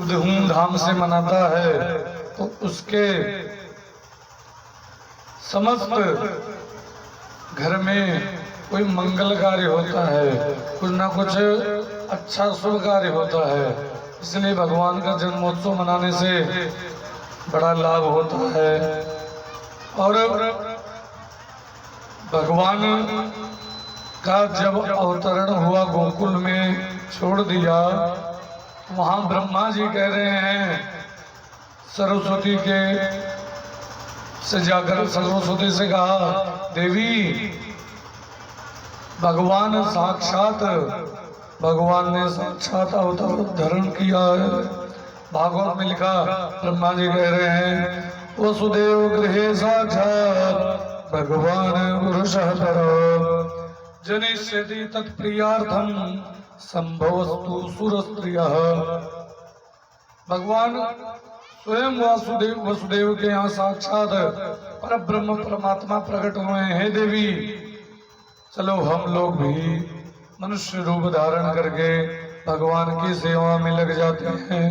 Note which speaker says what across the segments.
Speaker 1: धूमधाम से मनाता है तो उसके समस्त घर में कोई मंगल कार्य होता है, कुछ ना कुछ अच्छा शुभ कार्य होता है। इसलिए भगवान का जन्मोत्सव मनाने से बड़ा लाभ होता है। और भगवान का जब अवतरण हुआ गोकुल में छोड़ दिया, वहां ब्रह्मा जी कह रहे हैं सरस्वती के से जाकर सरस्वती से कहा, देवी भगवान ने साक्षात अवतार धारण किया है। भागवत में लिखा, ब्रह्मा जी कह रहे हैं वसुदेव गृहे साक्षात भगवान पुरुषः परो जनिष्यति तत्प्रियार्थम संभवस्तु सुरस्त्रियः। भगवान स्वयं वसुदेव के यहाँ साक्षात पर ब्रह्म परमात्मा प्रकट हुए हैं। देवी चलो हम लोग भी मनुष्य रूप धारण करके भगवान की सेवा में लग जाते हैं।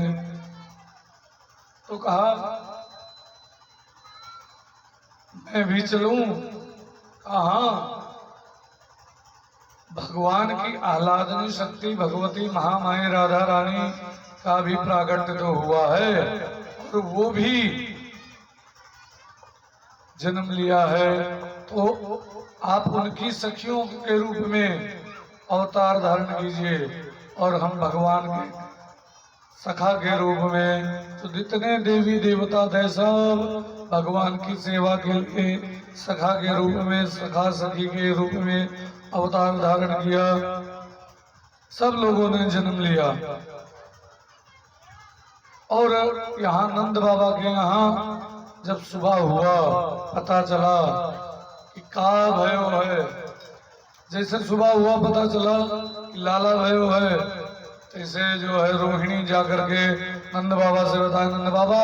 Speaker 1: तो कहा मैं भी चलूं? कहा भगवान की आह्लादनी शक्ति भगवती महामाया राधा रानी का भी प्राकट्य तो हुआ है और वो भी जन्म लिया है, तो आप उनकी सखियों के रूप में अवतार धारण कीजिए और हम भगवान के सखा के रूप में। तो जितने देवी देवता थे सब भगवान की सेवा के लिए सखा के रूप में, सखा सखी के रूप में अवतार धारण किया। सब लोगों ने जन्म लिया। और यहाँ नंद बाबा के यहाँ जब सुबह हुआ पता चला कि का भयो है, जैसे सुबह हुआ पता चला कि लाला भयो है, ऐसे जो है रोहिणी जाकर के नंद बाबा से बताया, नंद बाबा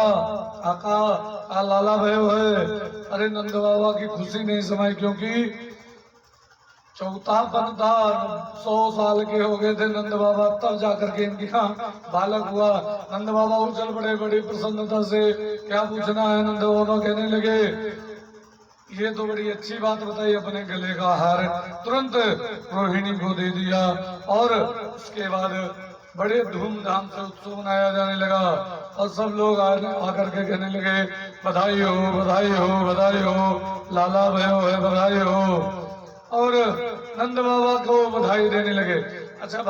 Speaker 1: आका लाला भयो है। अरे नंद बाबा की खुशी नहीं समाई, क्योंकि चौथा बनता 100 साल के हो गए थे नंद बाबा, तब जाकर के इनके यहाँ बालक हुआ। नंद बाबा उछल पड़े बड़ी प्रसन्नता से, क्या पूछना है? नंद बाबा कहने लगे ये तो बड़ी अच्छी बात बताई, अपने गले का हार तुरंत रोहिणी को दे दिया। और उसके बाद बड़े धूमधाम से उत्सव मनाया जाने लगा और सब लोग आकर के कहने लगे बधाई हो बधाई हो बधाई हो, लाला भयो है बधाई हो। और नंद बाबा को बधाई देने लगे। अच्छा,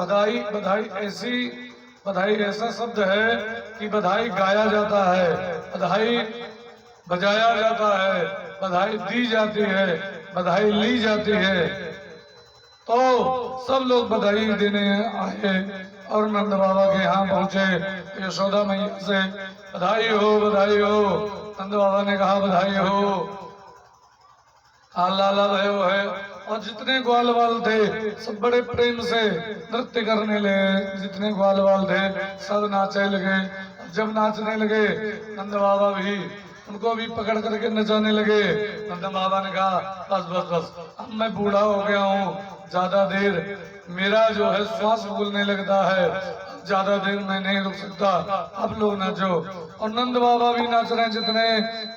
Speaker 1: बधाई ऐसा शब्द है कि बधाई गाया जाता है, बधाई बजाया जाता है, बधाई दी जाती है, बधाई ली जाती है। तो सब लोग बधाई देने आए और नंद बाबा के यहाँ पहुंचे। यशोदा मैया से बधाई हो बधाई हो। नंद बाबा ने कहा बधाई हो, लाला भयो है। और जितने ग्वाल बाल थे सब बड़े प्रेम से नृत्य करने लगे, जितने ग्वाल बाल थे सब नाचने लगे। जब नाचने लगे नंद बाबा भी उनको भी पकड़ करके नचाने लगे। नंद बाबा ने कहा बस बस बस, अब मैं बूढ़ा हो गया हूँ, ज्यादा देर मेरा जो है श्वास फूलने लगता है, ज्यादा देर मैं नहीं रुक सकता, आप लोग नाचो। और नंद बाबा भी नाच रहे हैं, जितने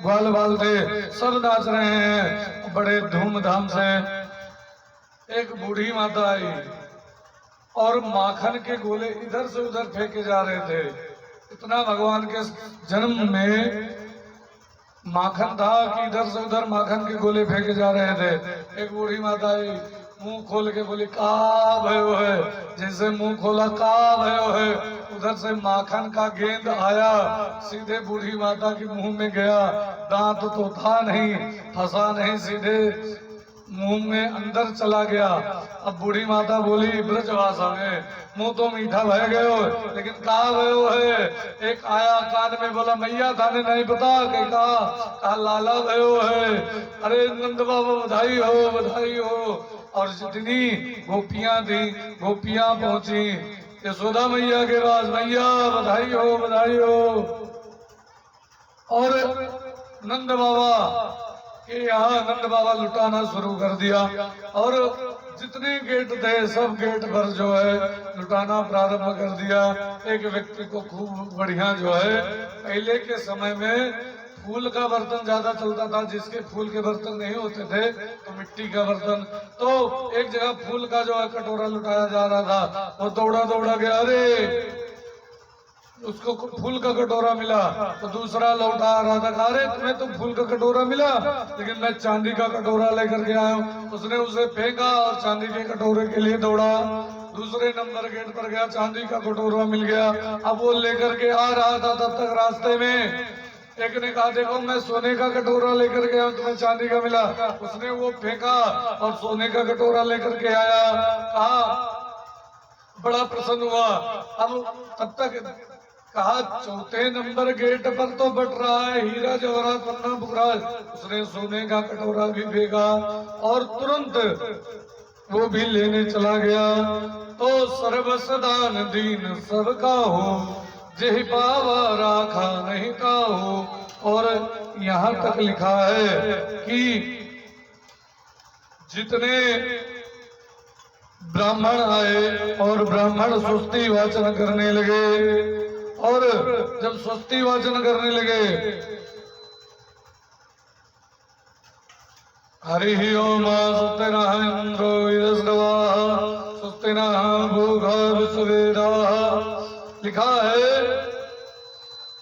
Speaker 1: ग्वाल बाल थे सब नाच रहे हैं बड़े धूमधाम से। एक बूढ़ी माता आई और माखन के गोले इधर से उधर फेंके जा रहे थे। इतना भगवान के जन्म में माखन था कि इधर से उधर माखन के गोले फेंके जा रहे थे। एक बूढ़ी माता आई, मुंह खोल के बोली का भयो है। जैसे मुंह खोला का भयो है, उधर से माखन का गेंद आया, सीधे बूढ़ी माता के मुंह में गया। दांत तो था नहीं, फंसा नहीं, सीधे मुंह में अंदर चला गया। अब बूढ़ी माता बोली ब्रजभाषा में, मुंह तो मीठा भय गयो लेकिन कहा भयो है। एक आया कान में बोला मैया थाने नहीं पता कि कहा लाला भयो है। अरे नंद बाबा बधाई हो बधाई हो। और जितनी गोपियां थी गोपियां पहुंची यशोदा मैया के पास, मैया बधाई हो बधाई हो। और नंद बाबा कि यहाँ नंद बाबा लुटाना शुरू कर दिया और जितने गेट थे सब गेट पर जो है लुटाना प्रारंभ कर दिया। एक व्यक्ति को खूब बढ़िया जो है, पहले के समय में फूल का बर्तन ज्यादा चलता था, जिसके फूल के बर्तन नहीं होते थे तो मिट्टी का बर्तन, तो एक जगह फूल का जो है कटोरा लुटाया जा रहा था, वो दौड़ा दौड़ा गया, अरे उसको फूल का कटोरा मिला तो दूसरा लौटा आ रहा था, अरे तुम्हें तो फूल का कटोरा मिला लेकिन मैं चांदी का कटोरा लेकर के आया हूँ। उसने उसे फेंका और चांदी के कटोरे के लिए दौड़ा, दूसरे नंबर गेट पर गया, चांदी का कटोरा मिल गया। अब वो लेकर के आ रहा था, तब तक रास्ते में एक ने कहा देखो मैं सोने का कटोरा लेकर गया हूँ, तुम्हें चांदी का मिला। उसने वो फेंका और सोने का कटोरा लेकर के आया, कहा बड़ा प्रसन्न हुआ। अब तब तक कहा चौथे नंबर गेट पर तो बट रहा है हीरा जवाहरात पन्ना पुखराज, उसने सोने का कटोरा भी फेंका और तुरंत वो भी लेने चला गया। तो सर्वस दान दीन सबका हो, जेहि पावा राखा नहीं का हो। और यहाँ तक लिखा है कि जितने ब्राह्मण आए और ब्राह्मण स्वस्ति वाचन करने लगे, और जब स्वस्ति वाचन करने लगे, हरि ओम स्वस्ति नः इंद्रो यजस्रवाः स्वस्ति नः भूगा विश्ववेदाः। लिखा है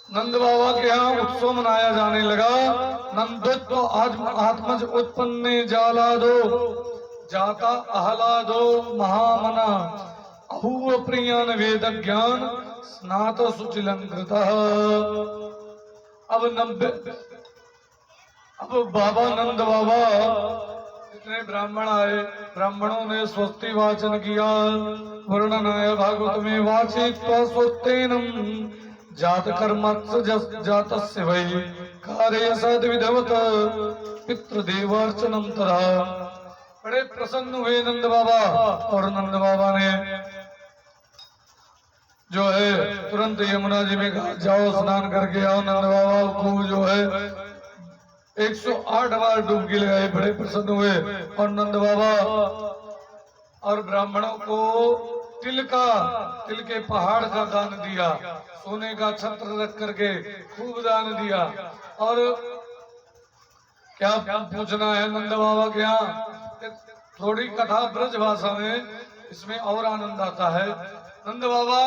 Speaker 1: नंद बाबा के यहाँ उत्सव मनाया जाने लगा। नंदोत्व आत्मज उत्पन्ने जालादो जाता आह्लादो महामना अहूव प्रियान वेद ज्ञान स्नात सुचिलंकृत। अब बाबा नंद बाबा जितने ब्राह्मण आए, ब्राह्मणों ने स्वस्ति वाचन किया। वर्णन है भागवत में, वाचित्वा स्वस्तेनम जात कर्मत्स जातस्य वै कार्य सद्विधवत पितृदेवार्चनम तरा। बड़े प्रसन्न हुए नंद बाबा, और नंद बाबा ने जो है तुरंत यमुना जी में कहा जाओ स्नान करके आओ। नंद बाबा को जो है 108 बार डुबकी लगाई, बड़े प्रसन्न हुए। और नंद बाबा और ब्राह्मणों को तिल के पहाड़ का दान दिया, सोने का छत्र रख करके खूब दान दिया। और क्या पूछना है नंद बाबा के यहाँ, थोड़ी कथा ब्रज भाषा में, इसमें और आनंद आता है। नंद बाबा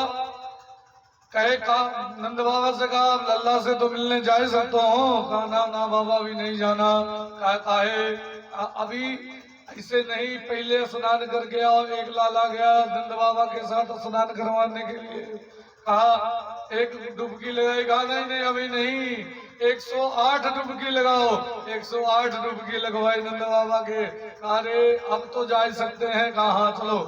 Speaker 1: नंद बाबा से कहा लल्ला से तो मिलने जा सकता हूँ, कहा ना ना बाबा भी नहीं जाना। काहे अभी ऐसे नहीं, पहले स्नान करके आओ। एक लाला गया नंद बाबा के साथ स्नान करवाने के लिए, कहा एक डुबकी लगाई, कहा नहीं नहीं अभी नहीं, 108 डुबकी लगाओ। 108 डुबकी लगवाई नंद बाबा के। कहा रे अब तो जा सकते हैं, कहा हाँ चलो।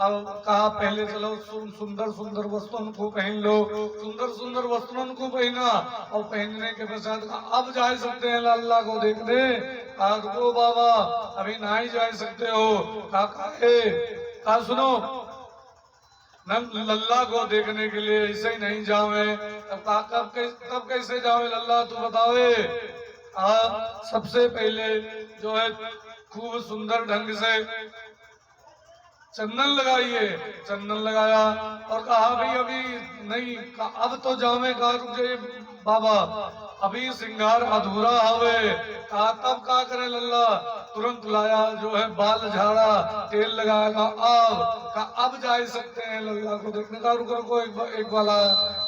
Speaker 1: अब कहा पहले चलो सुंदर सुंदर वस्त्रों को पहन लो, सुंदर सुंदर वस्त्रों को पहना, और पहनने के पश्चात अब जा सकते हैं लल्ला को देखने। कहा रुको बाबा अभी नहीं जा सकते हो। कहा सुनो लल्ला को देखने के लिए ऐसे ही नहीं जावे। तब कैसे जावे लल्ला तू बतावे। सबसे पहले जो है खूब सुंदर ढंग से चंदन लगाइए। चंदन लगाया और कहा भाई अभी नहीं, अब तो जावे। कहा रुक जाइए बाबा अभी श्रृंगार अधूरा हवे। कहा तब का करे लल्ला, तुरंत लाया जो है बाल झाड़ा, तेल लगाया। कहा अब जा सकते हैं लल्ला को देखने। का रुको रुको एक वाला,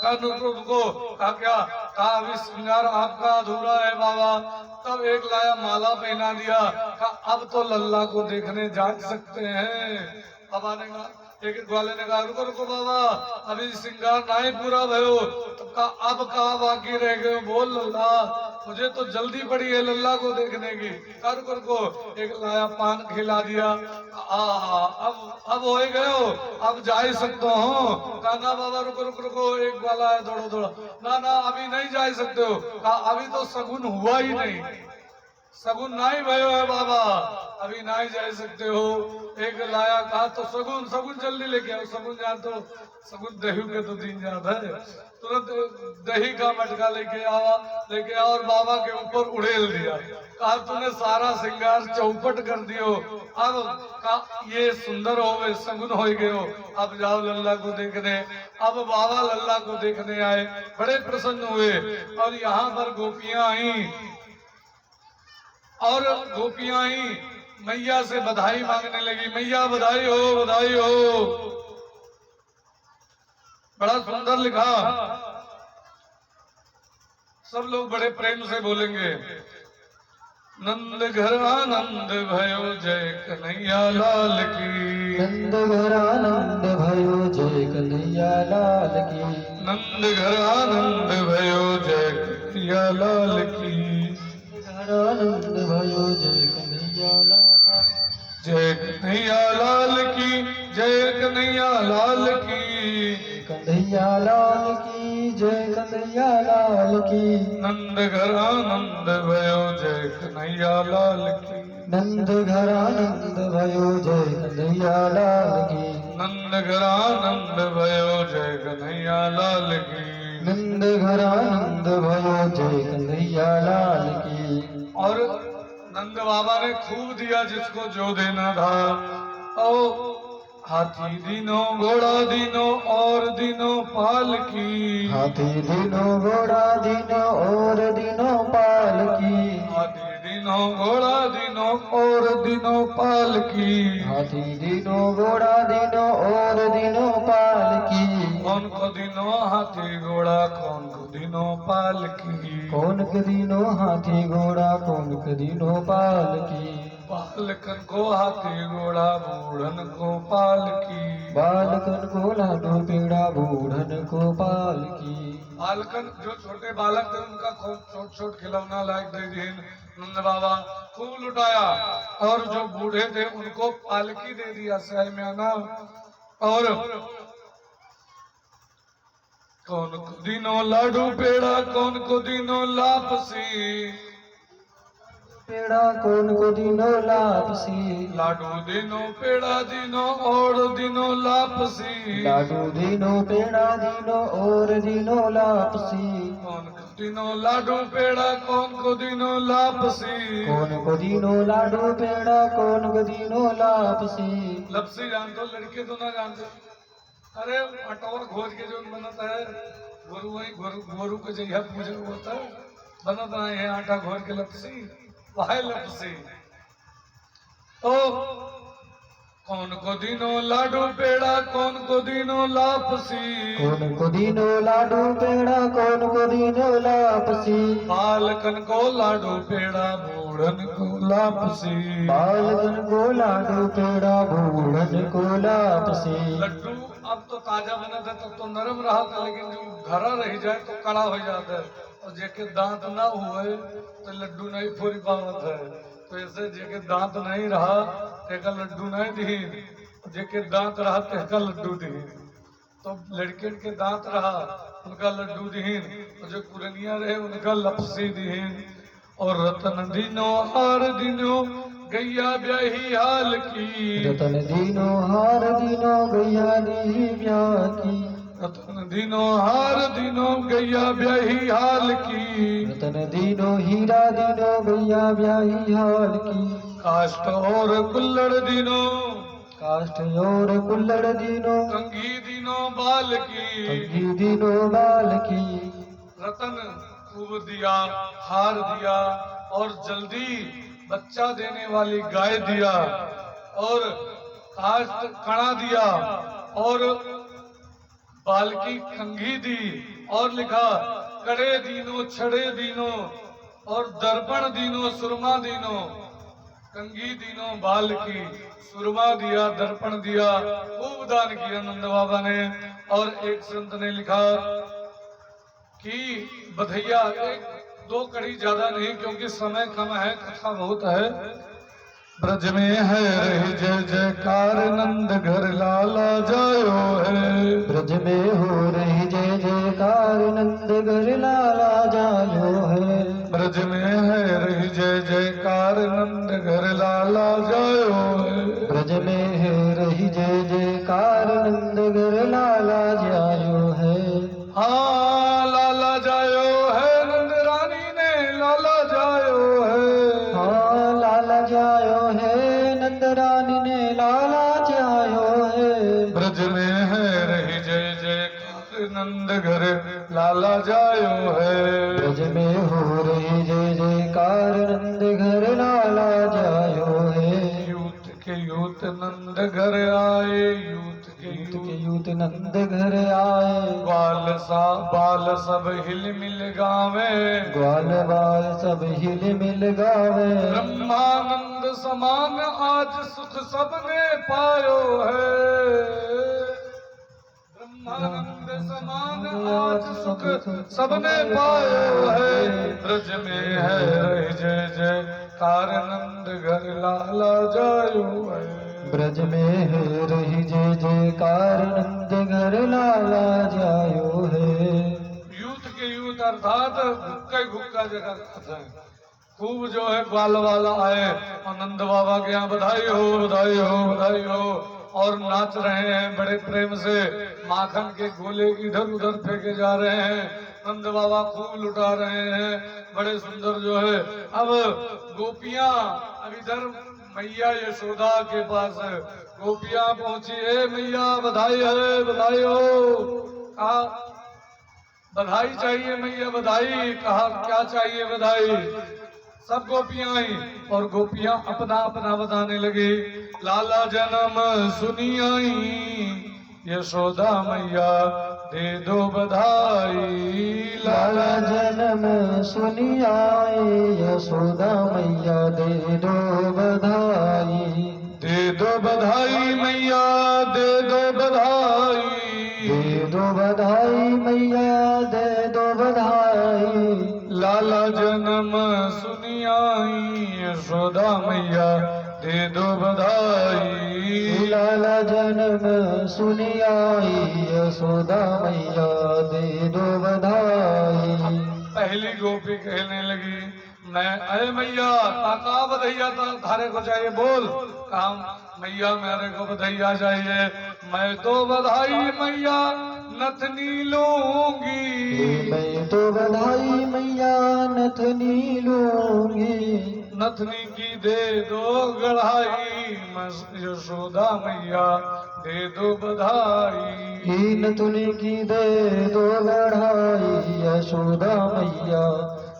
Speaker 1: कहा रुको रुको। कहा क्या? कहा अभी श्रृंगार आपका अधूरा है बाबा। तब एक लाया माला पहना दिया। कहा अब तो लल्ला को देखने जा सकते हैं। बाबा ने कहा, एक ग्वाले ने कहा रुको रुको बाबा अभी श्रृंगार नहीं पूरा भयो। तब कहा अब कहा बाकी रह गए, बोल लल्ला मुझे तो जल्दी पड़ी है लल्ला को देखने की। कर कर को एक लाया पान खिला दिया। अब हो गए हो, अब जा ही सकते हो। कहा ना बाबा रुको रुको रुको, एक ग्वाला है दौड़ो दौड़ो। ना ना अभी नहीं जा सकते हो। कहा अभी तो शगुन हुआ ही नहीं। सगुन नाई भयो है बाबा, अभी नाई जा सकते हो। एक लाया कहा तो सगुन, सगुन जल्दी लेके आओ। सगुन जा तो सगुन दही के तो दिन जाता है, तुरंत दही का मटका लेके आओ और बाबा के ऊपर उड़ेल दिया। कहा तूने सारा श्रृंगार चौपट कर दियो, अब ये सुंदर हो गए, सगुन हो गए हो, अब जाओ लल्ला को देखने। अब बाबा लल्ला को देखने आए, बड़े प्रसन्न हुए और यहाँ पर गोपियां आई और गोपियां आई मैया से बधाई मांगने लगी। मैया बधाई हो, बधाई हो। बड़ा सुंदर लिखा, सब लोग बड़े प्रेम से बोलेंगे। नंद घर आनंद भयो जय कन्हैया लाल की,
Speaker 2: नंद घर आनंद भयो जय कन्हैया लाल की,
Speaker 1: नंद घर आनंद भयो जय कन्हैया लाल की,
Speaker 2: घर आनंद भयो जय कन्हैया लाल,
Speaker 1: जय कन्हैया लाल की, जय कन्हैया लाल की,
Speaker 2: कन्हैया लाल की, जय कन्हैया लाल की,
Speaker 1: नंद घर आनंद भयो जय कन्हैया लाल की,
Speaker 2: नंद घर आनंद भयो जय कन्हैया लाल की,
Speaker 1: नंद घर आनंद भयो जय कन्हैया लाल की,
Speaker 2: नंद घर आनंद भयो जय कन्हैया लाल की।
Speaker 1: और नंद बाबा ने खूब दिया जिसको जो देना था। और हाथी दिनो घोड़ा दिनो और दिनो पाल की,
Speaker 2: हाथी दिनो घोड़ा दिनो और दिनो पाल की,
Speaker 1: हाथी दिनो घोड़ा दिनो और दिनो पाल की,
Speaker 2: हाथी दिनो घोड़ा दिनो और दिनो पाल की,
Speaker 1: कौन को दिनो हाथी घोड़ा कौन को दिनो पाल की,
Speaker 2: कौन के दिनो हाथी घोड़ा कौन के दिनो पाल की,
Speaker 1: बालकन को हाथी घोड़ा बूढ़न को पाल की,
Speaker 2: बालकन को लाडो पेड़ा बूढ़न को पाल की,
Speaker 1: बालकन जो छोटे बालक थे उनका खूब छोट छोट खिलौना लायक दे दिए नंद बाबा, खूब लुटाया। और जो बूढ़े थे उनको पालकी दे दिया सहम्याना। और कौन को दिनो लाडू पेड़ा कौन को दिनो लापसी,
Speaker 2: पेड़ा कौन को दिनो लापसी,
Speaker 1: लाडू दिनो पेड़ा दिनो और दिनो लापसी,
Speaker 2: लाडू दिनो पेड़ा दिनो और दिनो लापसी,
Speaker 1: कौन को दिनो लाडू पेड़ा कौन को दिनो लापसी,
Speaker 2: कौन को दिनो लाडू पेड़ा कौन को दिनो लापसी।
Speaker 1: लपसी जानते हो, लड़के तो ना जानते। अरे अटोर घोर के जो बनता है गोरू, वही गोरू को जगह पूजा होता है, बनता है आटा घोर के लपसी, वह लपसी। ओ कौन को दिनो लाडू पेड़ा कौन को दिनो लापसी,
Speaker 2: कौन को दिनो लाडू पेड़ा कौन को दिनो लापसी,
Speaker 1: बालकन को लाडू पेड़ा बूढ़न को लापसी,
Speaker 2: बालकन को लाडू पेड़ा बूढ़न को लापसी।
Speaker 1: लड्डू अब तो ताजा बना था तो नरम रहा था, लेकिन जो घरा रह जाए तो कड़ा हो जाता है। और जेके दांत ना हुए तो लड्डू नहीं फोड़ी पावत है। तो ऐसे जेके दांत नहीं रहा तेका लड्डू नहीं दी, जेके दांत रहा तेका लड्डू दी। तो लड़के के दांत रहा उनका लड्डू दीन, और जो पुरनिया रहे उनका लपसी दीन। और रतन दिनो हार दिनो गैया ब्याही हाल की,
Speaker 2: रतन दिनो हार दिनो गैया दी ब्याह की,
Speaker 1: रतन दिनो हार दिनो गैया ब्याही हाल की,
Speaker 2: रतन दिनो हीरा दिनो गैया ब्याही हाल की,
Speaker 1: काष्ट और कुल्लड़ दिनो
Speaker 2: काष्ठ और कुल्लड़ दिनो
Speaker 1: कंघी दिनो बाल की,
Speaker 2: कंघी दिनो बाल की।
Speaker 1: रतन खूब दिया, हार दिया और जल्दी बच्चा देने वाली गाय दिया, और काष्ट कड़ा दिया और बालकी कंघी दी, और लिखा कड़े दीनो छड़े दीनो और दर्पण दीनो सुरमा दीनो, कंघी दीनो बालकी, सुरमा दिया, दर्पण दिया, खूब दान किया नंद बाबा ने। और एक संत ने लिखा कि बधैया, एक दो कड़ी ज्यादा नहीं क्योंकि समय कम है, कथा बहुत है। ब्रज में है रही जय जयकार नंद घर लाला जायो है,
Speaker 2: ब्रज में हो रही जय जयकार नंद घर लाला जायो है,
Speaker 1: ब्रज में है रही जय जयकार नंद घर लाला जायो है।
Speaker 2: ब्रज में है रही जय जयकार नंद घर लाला जायो है।
Speaker 1: हाँ लाला जायो है नंद रानी ने लाला जायो है।
Speaker 2: हाँ लाला जायो है नंद रानी ने लाला जायो है।
Speaker 1: ब्रज में है रही जय जयकार नंद घर लाला जायो है।
Speaker 2: ब्रज में हो रही जय जयकार नंद घर लाला जायो है।
Speaker 1: यूत के यूत नंद घर आए, यूत के
Speaker 2: यूत
Speaker 1: यूत
Speaker 2: के यूत नंद घर आए।
Speaker 1: बाल सब हिल मिल गावे,
Speaker 2: ग्वाल बाल सब हिल मिल गावे।
Speaker 1: ब्रह्मानंद समान आज सुख सबने पायो है। ब्रह्मानंद समान आज सुख सबने पायो है। ब्रज में है रही जय जयकार नंद घर लाला जायो है।
Speaker 2: ब्रज में है रही जय जयकार नंद घर लाला जायो है।
Speaker 1: यूथ के यूथ अर्थात गुक्का गुक्का जगह खाता है। खूब जो है ग्वाल वाला आए और नंद बाबा के यहाँ बधाई हो बधाई हो बधाई हो और नाच रहे हैं बड़े प्रेम से। माखन के गोले इधर उधर फेंके जा रहे हैं, नंद बाबा खूब लुटा रहे हैं, बड़े सुंदर जो है। अब गोपियां अब इधर मैया यशोदा के पास गोपियां पहुंची, ए मैया बधाई है बधाई हो। कहा बधाई चाहिए मैया बधाई। कहा क्या चाहिए बधाई। सब गोपियां आई और गोपियां अपना अपना बताने लगी। लाला जन्म सुनी आई यशोदा मैया दे दो बधाई।
Speaker 2: लाला जन्म सुनी आए यशोदा मैया दे दो बधाई।
Speaker 1: दे दो बधाई मैया दे दो बधाई।
Speaker 2: दे दो बधाई मैया दे दो बधाई।
Speaker 1: लाला जन्म सुनी आई यशोदा मैया दे दो बधाई।
Speaker 2: लाला जन्म सुनी आई यशोदा मैया दे दो बधाई।
Speaker 1: पहली गोपी कहने लगी मैं अरे मैया काका बधैया थारे को चाहिए बोल। काम मैया मेरे को बधैया चाहिए। मैं तो बधाई मैया नथनी लूंगी।
Speaker 2: मैं तो बधाई मैया नथनी लूंगी।
Speaker 1: नथनी की दे दो गढ़ाई मैं यशोदा मैया दे दो बधाई।
Speaker 2: नथनी की दे दो बढ़ाई यशोदा मैया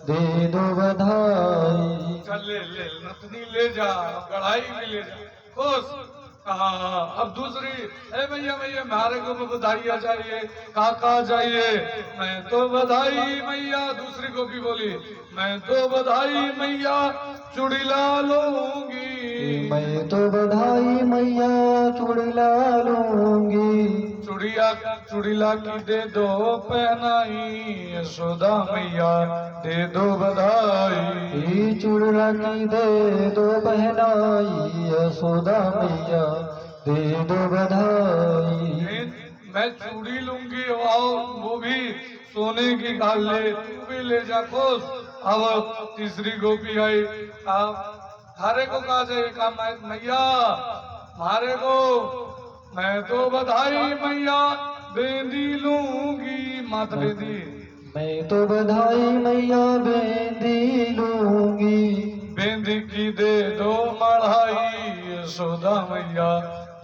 Speaker 2: दे दो बधाई।
Speaker 1: चल ले नथनी ले जा गढ़ाई भी ले जा खुश। हाँ अब दूसरी ए भैया भैया मारे को बधाइया चाहिए काका चाहिए। मैं तो बधाई मैया दूसरी गोपी बोली मैं तो बधाई मैया चुड़ीला लूंगी।
Speaker 2: मैं तो बधाई मैया चुड़ीला लूंगी।
Speaker 1: चुड़ीला की दे दो पहनाई यशोदा मैया दे दो बधाई।
Speaker 2: चुड़ीला की दे दो पहनाई यशोदा मैया दे दो बधाई।
Speaker 1: मैं चूड़ी लूंगी और वो भी सोने की गाल ले तू भी ले जा खुश। अब तीसरी गोपी आई आप थारे को कहा चाहिए कहा मैया मारे को मैं तो बधाई मैया बेंदी लूंगी मात बेंदी।
Speaker 2: मैं तो बधाई मैया बेंदी लूंगी।
Speaker 1: बेंदी की दे दो मढ़ाई यशोदा मैया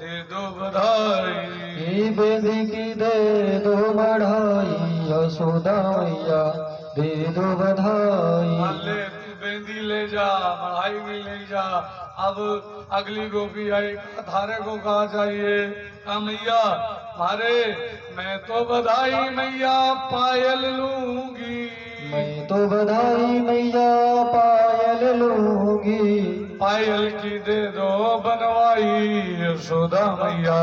Speaker 1: दे दो बधाई।
Speaker 2: बेंदी की दे दो मढ़ाई यशोदा मैया दे दो बधाई।
Speaker 1: ले तू बेंदी ले जा मढ़ाई भी ले जा। अब अगली गोपी आई थारे को कहा चाहिए मैया मारे मैं तो बधाई मैया पायल लूंगी।
Speaker 2: मैं तो बधाई मैया पायल लूंगी।
Speaker 1: पायल की दे दो बनवाई यशोदा मैया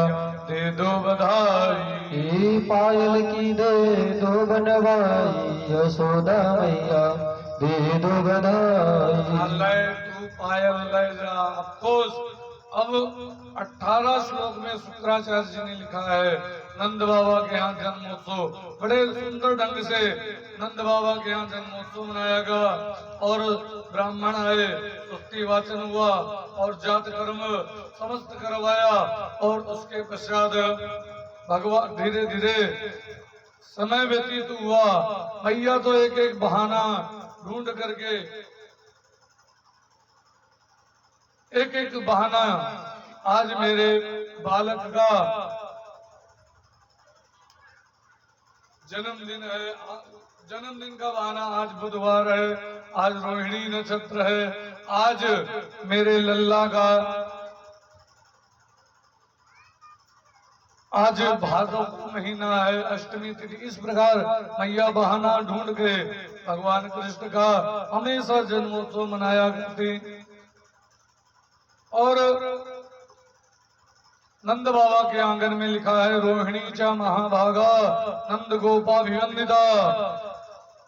Speaker 1: दे दो बधाई।
Speaker 2: पायल की दे दो बनवाई यशोदा मैया दे दो बधाई।
Speaker 1: ले तू पायल ले जा अफकोर्स। अब 18 श्लोक में शुक्राचार्य जी ने लिखा है नंद बाबा के यहाँ जन्मोत्सव बड़े सुंदर ढंग से नंद बाबा के यहाँ जन्मोत्सव मनाया गया और ब्राह्मण आए, स्तुति वाचन हुआ और जात कर्म समस्त करवाया। और उसके पश्चात भगवान धीरे धीरे समय व्यतीत हुआ। मैया तो एक एक बहाना ढूंढ करके एक एक बहाना, आज मेरे बालक का जन्मदिन है, जन्मदिन का बहाना, आज बुधवार है, आज रोहिणी नक्षत्र है, आज मेरे लल्ला का, आज भादव महीना है, अष्टमी तिथि। इस प्रकार मैया बहाना ढूंढ के भगवान कृष्ण का हमेशा जन्मोत्सव मनाया करती। और नंद बाबा के आंगन में लिखा है, रोहिणी च महाभागा नंद गोपाभिवंदिता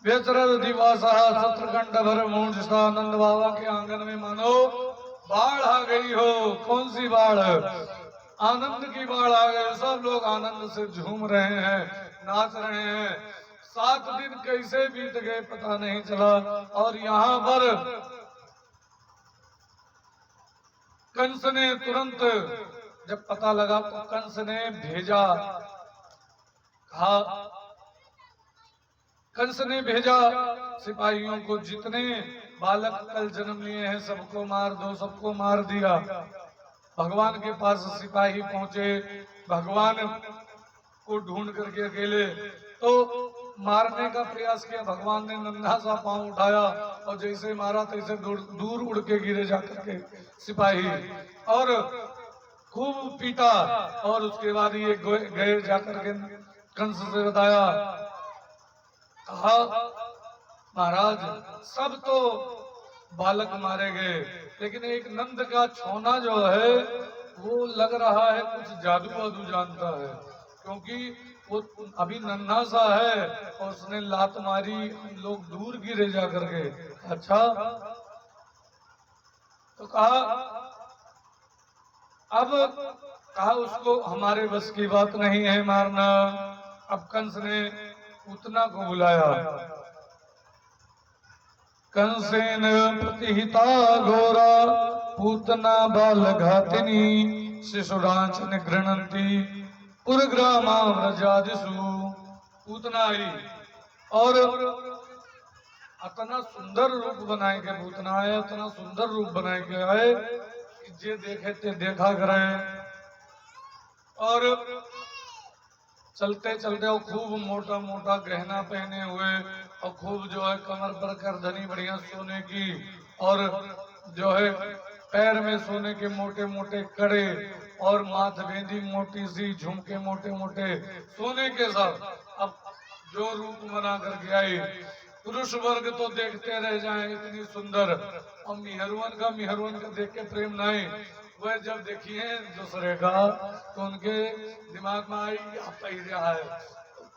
Speaker 1: व्यचरद दिवासा सत्रकंठ भर मूर्छा। नंद बाबा के आंगन में मानो बाढ़ आ गई हो। कौन सी बाढ़? आनंद की बाढ़ आ गई। सब लोग आनंद से झूम रहे हैं, नाच रहे हैं। 7 दिन कैसे बीत गए पता नहीं चला। और यहाँ पर कंस ने तुरंत जब पता लगा तो कंस ने भेजा, कहा, कंस ने भेजा सिपाहियों को, जितने बालक कल जन्म लिए हैं सबको मार दो, सबको मार दिया। भगवान के पास सिपाही पहुंचे, भगवान को ढूंढ करके अकेले, तो मारने का प्रयास किया। भगवान ने नन्हा सा पांव उठाया और जैसे मारा तैसे दूर उड़ के गिरे जाकर के सिपाही, और खूब पीटा। और उसके बाद ये गए जाकर के कंस से बताया, कहा महाराज सब तो बालक मारे गए, लेकिन एक नंद का छोना जो है वो लग रहा है कुछ जादू वादू जानता है, क्योंकि वो अभी नन्हा सा है और उसने लात मारी, हम लोग दूर गिरे जाकर के। अच्छा, तो कहा अब, कहा उसको हमारे बस की बात नहीं है मारना। अब कंस ने पूतना को बुलाया। कंसेन प्रतिहिता घोरा पूतना बाल घातिनी शिशुरांच निगृणंती पुरग्रामा व्रजादिषु। पूतना आई और इतना सुंदर रूप बनाए के पूतना आए, इतना सुंदर रूप बनाए के आए कि जे देखे ते देखा करे। और चलते चलते वो खूब मोटा मोटा गहना पहने हुए और खूब जो है कमर पर करधनी बढ़िया सोने की, और जो है पैर में सोने के मोटे मोटे कड़े, और माथ बेंदी मोटी सी, झुमके मोटे मोटे सोने के सब। अब जो रूप बना करके आई, पुरुष वर्ग तो देखते रह जाए, इतनी सुंदर। और मिहरुवन का देख के प्रेम नहीं, वह जब देखिए दूसरे का तो उनके दिमाग में आई पहिरा है,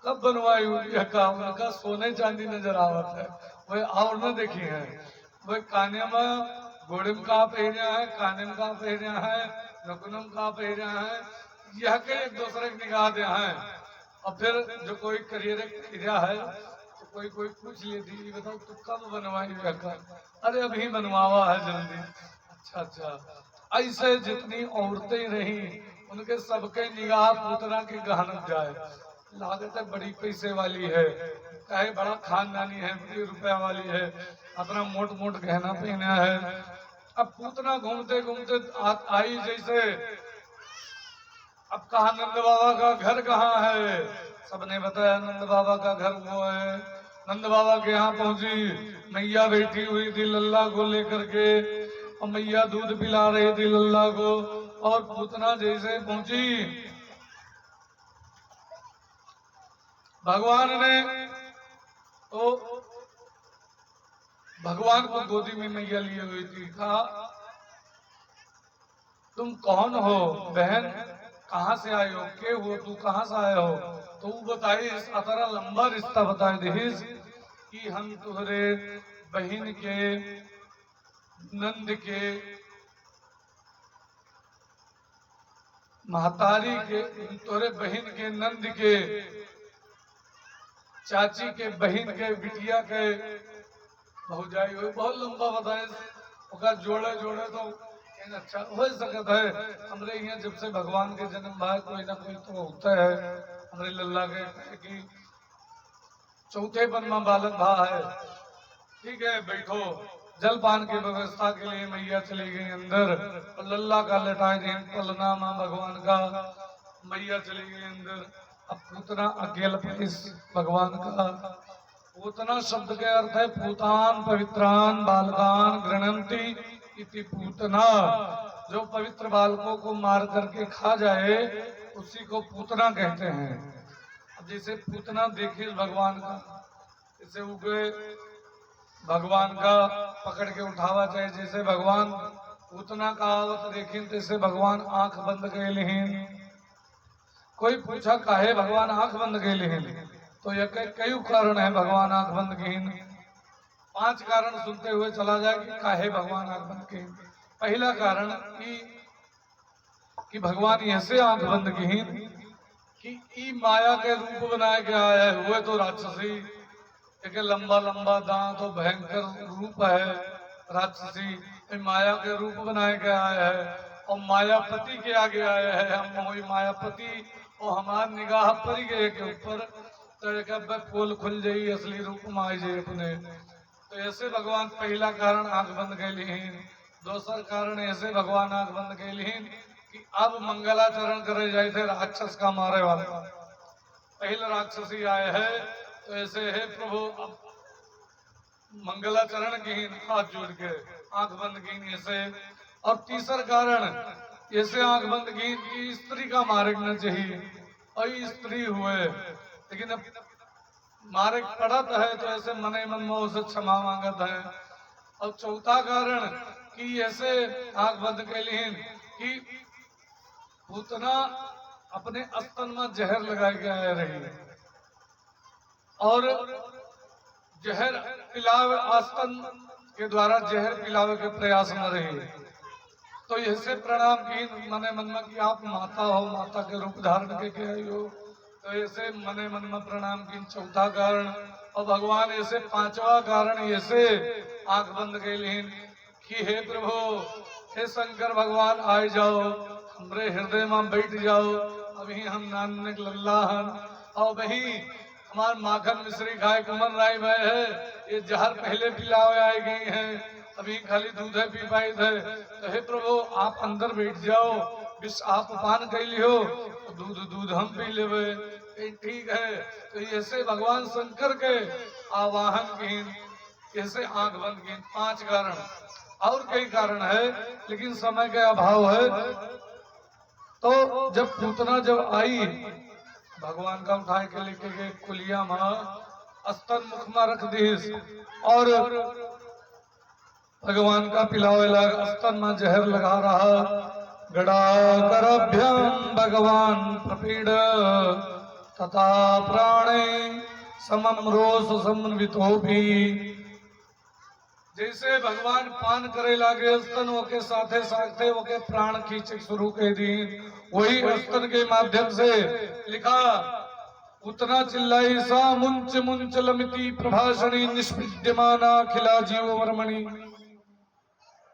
Speaker 1: कब बनवाई हुई का, उनका सोने चांदी नजर आवत है। वह और न देखी है, वह काने में घोड़े में कहा पहना है, काने में कहा पहना है, नकुनम कहा पहना है, यह के एक दूसरे की निगाह दे हैं। और फिर जो कोई करियर क्रिया है तो कोई कोई पूछ लेती, बताओ तू कब बनवाई हुआ का? अरे अभी बनवावा है जल्दी। अच्छा अच्छा, ऐसे जितनी औरतें रही उनके सबके निगाह पूतना के गहन जाए। लागत है बड़ी पैसे वाली है, चाहे बड़ा खानदानी है, बड़ी रुपया वाली है, अपना मोट मोट गहना पहना है। अब पूतना घूमते घूमते आई जैसे, अब कहा नंद बाबा का घर कहाँ है? सबने बताया नंद बाबा का घर वो है। नंद बाबा के यहाँ पहुंची, मैया बैठी हुई थी लल्ला को लेकर के, और मैया दूध पिला रही थी लल्ला को। और पूतना जैसे पहुंची, भगवान ने तो भगवान को गोदी में मैया लिए हुई थी। कहा तुम कौन हो बहन, कहाँ से आए हो, के हो तू, कहाँ से आए हो? तो वो बताई, इतना लंबा रिश्ता बताए दीज कि हम तुहरे बहन के नंद के महतारी के तोरे बहन के नंद के चाची के बहन के बिटिया के भौजाई हो बहुत लंबा बताए ओका जोड़े जोड़े तो इन अच्छा हो सकता है। हमरे यहाँ जब से भगवान के जन्म भाई कोई ना कोई तो होता है। हमरे लल्ला के कि चौथे पन में बालक भा है। ठीक है बैठो। जलपान की व्यवस्था के लिए मैया चली गई अंदर और लल्ला का लटाए दिन पलना माँ भगवान का मैया चली गई अंदर। अब पूतना अकेल इस भगवान का पूतना शब्द के अर्थ है पूतान पवित्रान बालकान गृणंती इति पूतना। जो पवित्र बालकों को मार करके खा जाए उसी को पूतना कहते हैं। अब जैसे पूतना देखिए भगवान का जैसे उगे भगवान का पकड़ के उठावा चाहे जैसे भगवान पूतना का आवत देखिए जैसे भगवान आंख बंद के लिए। कोई पूछा काहे भगवान आंख बंद के लिए तो यह कई कारण है भगवान आंख बंद के। 5 कारण सुनते हुए चला जाए कि काहे भगवान आंख बंद के। पहला कारण कि भगवान ऐसे आंख बंद की कि ई माया के रूप बनाए के आए हुए तो राक्षसी एक लंबा लंबा दांत और भयंकर रूप है राक्षसी माया के रूप बनाए के आए है और मायापति के आगे आए है। हम वही मायापति और हमार निगाह पड़ गए के ऊपर तो एक पोल खुल जाई असली रूप में आ जाए अपने। तो ऐसे भगवान पहला कारण आंख बंद के लिए। दूसरा कारण ऐसे भगवान आंख बंद के लिए कि अब मंगलाचरण करे जाए थे राक्षस का मारे वाले पहले राक्षसी आए है तो ऐसे है प्रभु अब मंगलाचरण की हाथ जोड़ के आंख बंद की ऐसे। और तीसरा कारण ऐसे आंख बंद की कि स्त्री का मारना चाहिए और स्त्री हुए लेकिन अब मारे पड़त है तो ऐसे मने मन में उसे क्षमा मांगत है। और चौथा कारण कि ऐसे आंख बंद के लिए कि पूतना अपने स्तन में जहर लगा के आए रही और जहर पिलावे आस्तन के द्वारा जहर पिलावे के प्रयास में रही। तो ऐसे प्रणाम की मने मन में कि आप माता हो माता के रूप धारण के आई हो तो ऐसे मने मन में प्रणाम की चौथा कारण। और भगवान ऐसे 5वां कारण ऐसे आंख बंद के लिए कि हे प्रभु हे शंकर भगवान आए जाओ हमरे हृदय में बैठ जाओ। अभी हम नानक लल्ला हन और वही हमार माखन मिश्री खाए कुमन राय भय है ये जहर पहले पिलावे आए गई है अभी खाली दूध है पी पाई थे। तो हे प्रभु आप अंदर बैठ जाओ विष आप पान कर लियो दूध दूध हम पी लेवे ठीक है। तो ऐसे भगवान शंकर के आवाहन की ऐसे आंख बंद की 5 कारण और कई कारण है लेकिन समय के अभाव है। तो जब पूतना जब आई भगवान का उठा के लेके गए कुलिया माँ स्तन मुख में रख दी और भगवान का पिलावे लगा स्तन में जहर लगा रहा। गड़ाकरभ्यम भगवान प्रपीड तथा प्राणे समम रोष समन्वितो भी। जैसे भगवान पान करे लागे स्तन के साथे साथे ओके प्राण खींचे शुरू कर दी वही स्तन के माध्यम से लिखा उतना चिल्लाई सा मुंच मुंच लमिति प्रभाषणी निष्पीड्यमाना खिला जीव वर्मणि।